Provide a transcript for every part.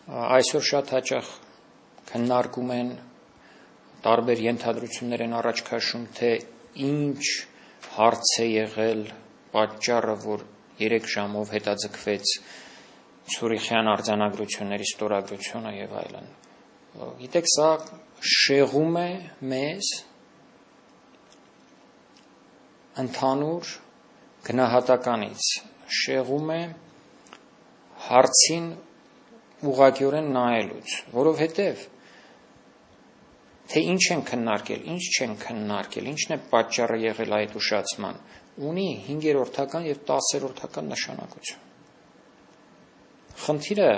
Այսօր շատ հաճախ քննարկում են, տարբեր ենթադրություններ են առաջ քաշում, թե ինչ հարց է եղել պատճառը, որ 3 ժամով հետաձգվեց Ցուրիխյան արձանագրությունների ստորագրությունը եւ այլն։ Գիտեք, սա շեղում է մեզ ընդհանուր գնահատականից, շեղում է հարցին ուղղակիորեն նայելուց, որովհետև թե ինչ են քննարկել, ինչ չեն քննարկել, ինչն է պատճառը եղել այդ ուշացման, ունի 5-րդական եւ 10-րդական նշանակություն։ Խնդիրը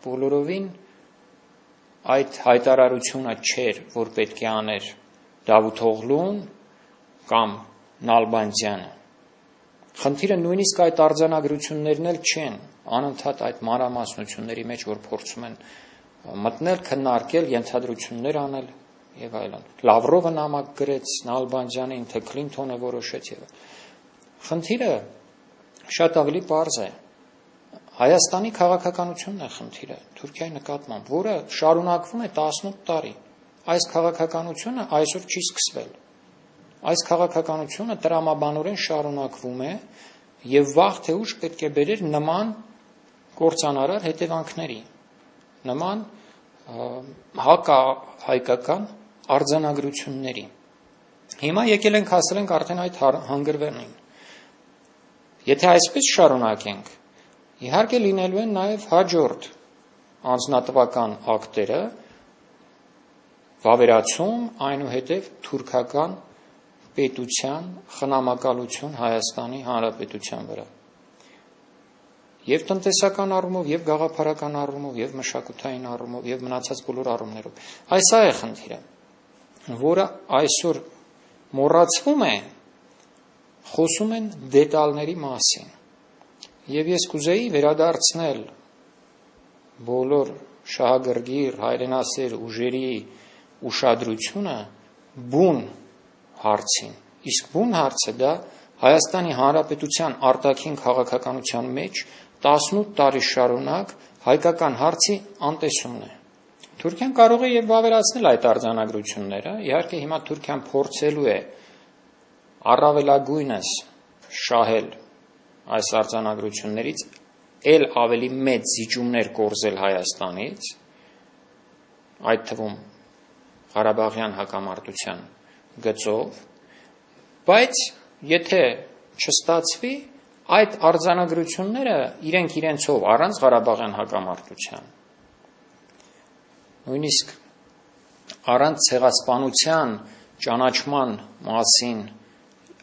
բոլորովին այդ հայտարարությունը չէր, որ պետք է աներ Դավութ Օղլուն կամ Նալբանդյանը։ Խնդիրը նույնիսկ այդ արձանագրություններն էլ չեն, անընդհատ այդ մանրամասնությունների մեջ, որ փորձում են մտնել, քննարկել, ենթադրություններ անել եւ այլն։ Լավրովը նամակ գրեց Նալբանդյանին, թե Քլինթոնը որոշեց եւ խնդիրը շատ ավելի պարզ է։ Հայաստանի քաղաքականությունն է խնդիրը Թուրքիայի նկատմամբ, որը շարունակվում է 18 տարի։ Այս քաղաքականությունը այսօր չի սկսվել։ Այս քաղաքականությունը տրամաբանորեն շարունակվում է եւ վաղ թե ուշ պետք է բերեր նման կործանարար հետևանքների, նման հակահայկական արձանագրությունների։ Հիմա եկել ենք հասել ենք արդեն այդ հանգրվանին։ Եթե այսպես շարունակենք, իհարկե լինելու են նաև հաջորդ անձնատվական ակտերը, վավերացում, այնուհետև թուրքական պետության խնամակալություն Հայաստանի Հանրապետության վրա։ Եվ տնտեսական առումով, եւ գաղափարական առումով, եւ մշակութային առումով, եւ մնացած բոլոր առումներով։ Այս է խնդիրը, որը այսօր մոռացվում է, խոսում են դետալների մասին։ Եվ ես կուզեի վերադարձնել բոլոր շահագրգիռ հայրենասեր ուժերի ուշադրությունը բուն հարցին։ Իսկ բուն հարցը դա Հայաստանի Հանրապետության արտաքին քաղաքականության մեջ 18 տարի շարունակ հայկական հարցի անտեսումն է։ Թուրքիան կարող է եւ վավերացնել այդ արձանագրությունները, իհարկե հիմա Թուրքիան փորձելու է առավելագույնս շահել այս արձանագրություններից, ել ավելի մեծ զիջումներ կորզել Հայաստանից, այդ թվում Ղարաբաղյան հակամարտության գծով, բայց եթե չստացվի, այդ արձանագրությունները իրենք իրենցով առանց Ղարաբաղյան հակամարտության, նույնիսկ առանց ցեղասպանության ճանաչման մասին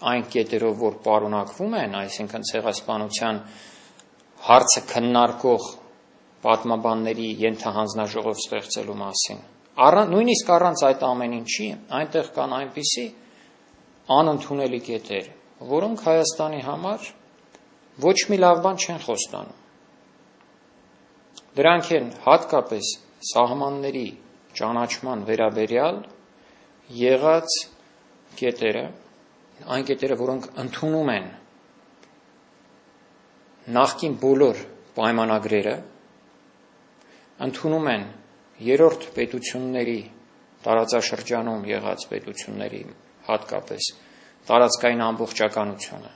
այն կետերով, որ պարունակվում են, այսինքն ցեղասպանության հարցը քննարկող պատմաբանների ենթահանձնաժողով ստեղծելու մասին, նույնիսկ առանց այդ ամեն ինչի, այնտեղ կան այնպիսի անընդունելի կետեր, որոնք Հայաստանի համար ոչ մի լավ բան չեն խոստանում։ Դրանք են հատկապես սահմանների ճանաչման վերաբերյալ եղած կետերը, այն կետերը, որոնք ընդունում են նախկին բոլոր պայմանագրերը, ընդունում են երրորդ պետությունների տարածաշրջանում եղած պետությունների հատկապես տարածքային ամբողջականությունը